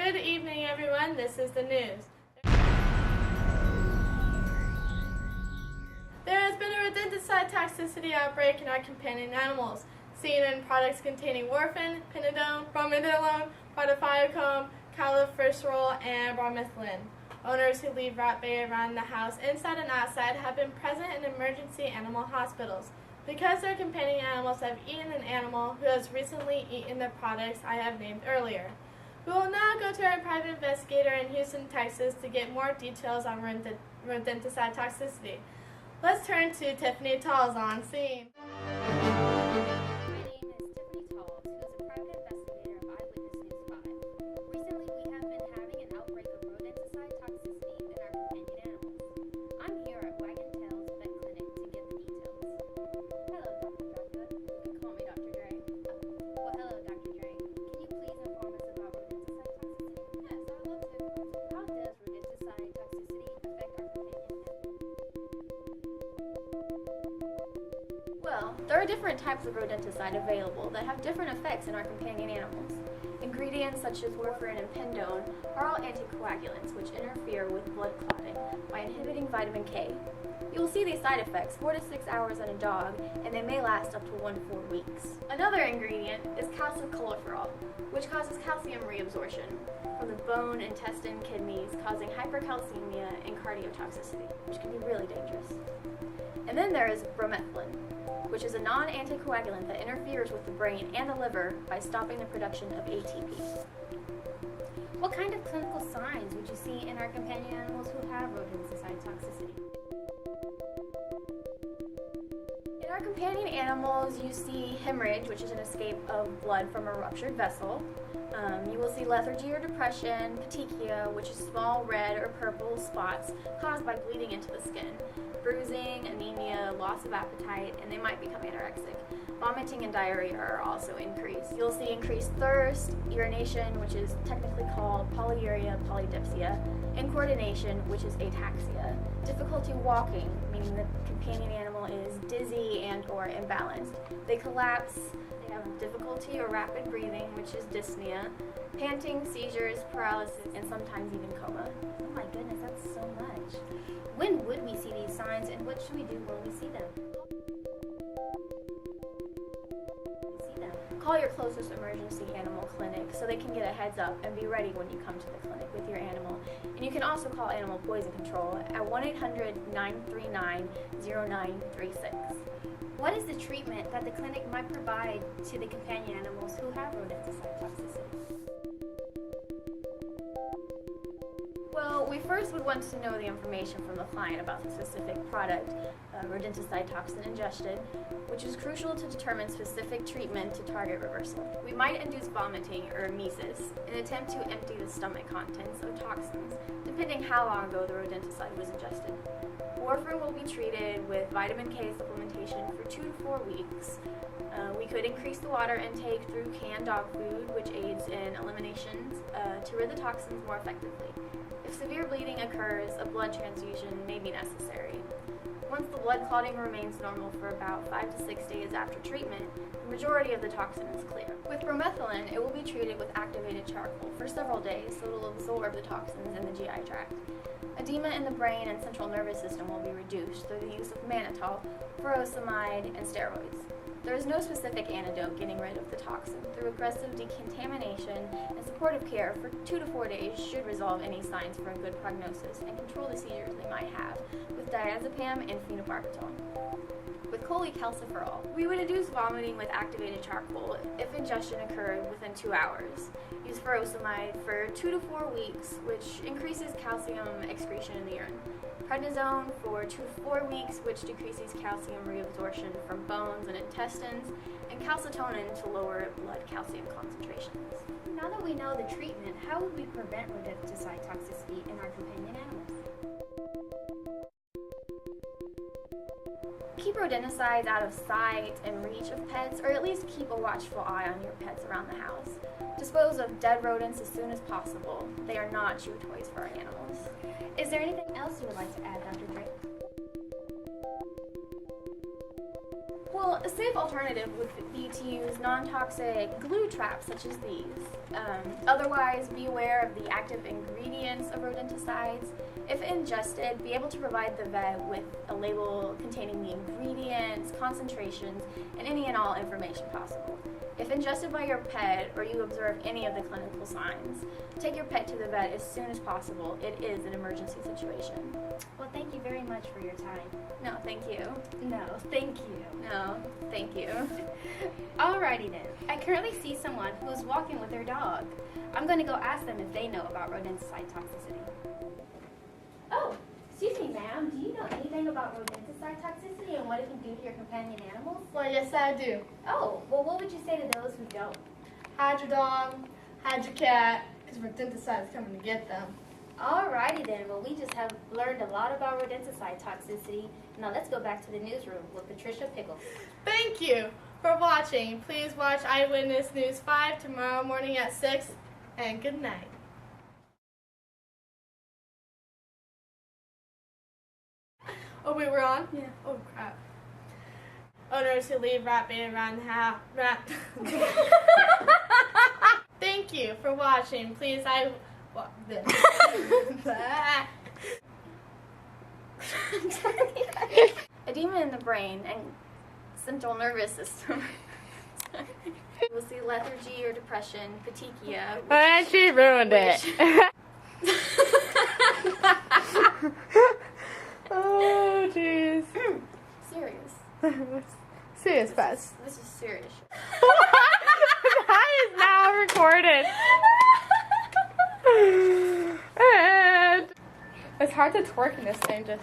Good evening, everyone. This is the news. There has been a rodenticide toxicity outbreak in our companion animals, seen in products containing warfarin, pindolone, bromidolone, protofiacum, califrisol, and bromethylene. Owners who leave rat bait around the house, inside and outside, have been present in emergency animal hospitals. Because their companion animals have eaten an animal who has recently eaten the products I have named earlier. We will now go to our private investigator in Houston, Texas to get more details on rodenticide toxicity. Let's turn to Tiffany Talls on scene. Well, there are different types of rodenticide available that have different effects in our companion animals. Ingredients such as warfarin and pindolone are all anticoagulants which interfere with blood clotting by inhibiting vitamin K. You will see these side effects 4 to 6 hours in a dog, and they may last up to 1 to 4 weeks. Another ingredient is calcium, which causes calcium reabsorption from the bone, intestine, kidneys, causing hypercalcemia and cardiotoxicity, which can be really dangerous. And then there is bromethylene, which is a non-anticoagulant that interferes with the brain and the liver by stopping the production of ATP. What kind of clinical signs would you see in our companion animals who have rodenticide toxicity? In our companion animals, you see hemorrhage, which is an escape of blood from a ruptured vessel. You will see lethargy or depression, petechia, which is small red or purple spots caused by bleeding into the skin, bruising, anemia, loss of appetite, and they might become anorexic. Vomiting and diarrhea are also increased. You'll see increased thirst, urination, which is technically called polyuria, polydipsia, incoordination, which is ataxia, difficulty walking, meaning the companion animal is dizzy and or imbalanced. They collapse, they have difficulty or rapid breathing, which is dyspnea, panting, seizures, paralysis, and sometimes even coma. Oh my goodness, that's so much. When would we see these signs, and what should we do when we see them? Call your closest emergency animal clinic so they can get a heads up and be ready when you come to the clinic with your animal. And you can also call Animal Poison Control at 1-800-939-0936. What is the treatment that the clinic might provide to the companion animals who have rodenticide toxicity? Well, we first would want to know the information from the client about the specific product, rodenticide toxin ingested, which is crucial to determine specific treatment to target reversal. We might induce vomiting or emesis, an attempt to empty the stomach contents of toxins, depending how long ago the rodenticide was ingested. Warfarin will be treated with vitamin K supplementation for 2 to 4 weeks. We could increase the water intake through canned dog food, which aids in eliminations to rid the toxins more effectively. If severe bleeding occurs, a blood transfusion may be necessary. Once the blood clotting remains normal for about 5 to 6 days after treatment, the majority of the toxin is clear. With bromethylene, it will be treated with activated charcoal for several days so it will absorb the toxins in the GI tract. Edema in the brain and central nervous system will be reduced through the use of mannitol, furosemide, and steroids. There is no specific antidote getting rid of the toxin. Through aggressive decontamination and supportive care for 2 to 4 days should resolve any signs for a good prognosis and control the seizures they might have with diazepam and phenobarbital. With cholecalciferol, we would induce vomiting with activated charcoal if ingestion occurred within 2 hours. Use furosemide for 2 to 4 weeks, which increases calcium excretion in the urine. Prednisone for 2 to 4 weeks, which decreases calcium reabsorption from bones and intestines, and calcitonin to lower blood calcium concentrations. Now that we know the treatment, how would we prevent rodenticide toxicity in our companion animals? Keep rodenticides out of sight and reach of pets, or at least keep a watchful eye on your pets around the house. Dispose of dead rodents as soon as possible. They are not chew toys for our animals. Is there anything else you would like to add, Dr. Drake? Well, Well, a safe alternative would be to use non-toxic glue traps such as these. Otherwise, be aware of the active ingredients of rodenticides. If ingested, be able to provide the vet with a label containing the ingredients, concentrations, and any and all information possible. If ingested by your pet or you observe any of the clinical signs, take your pet to the vet as soon as possible. It is an emergency situation. Well, thank you very much for your time. No, thank you. No, thank you. No, thank you. Alrighty then. I currently see someone who is walking with their dog. I'm going to go ask them if they know about rodenticide toxicity. Oh, excuse me, ma'am. Do you know anything about rodenticide toxicity and what it can do to your companion animals? Well, yes, I do. Oh, well, what would you say to those who don't? Hide your dog, hide your cat, because rodenticide is coming to get them. Alrighty then. Well, we just have learned a lot about rodenticide toxicity. Now let's go back to the newsroom with Patricia Pickles. Thank you for watching. Please watch Eyewitness News 5 tomorrow morning at 6, and good night. Oh, wait, we're on? Yeah. Oh, crap. Owners who leave rat bait around the house. Thank you for watching. Please, Edema in the brain and central nervous system. We'll see lethargy or depression, petechia. And she ruined it. Oh, jeez. Serious. Serious best. This is serious. That is now recorded. And it's hard to twerk in this thing, just.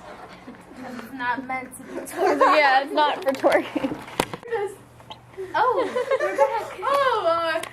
It's not meant to be twerking. Yeah, it's not for twerking. Oh, we're back. Oh, Lord.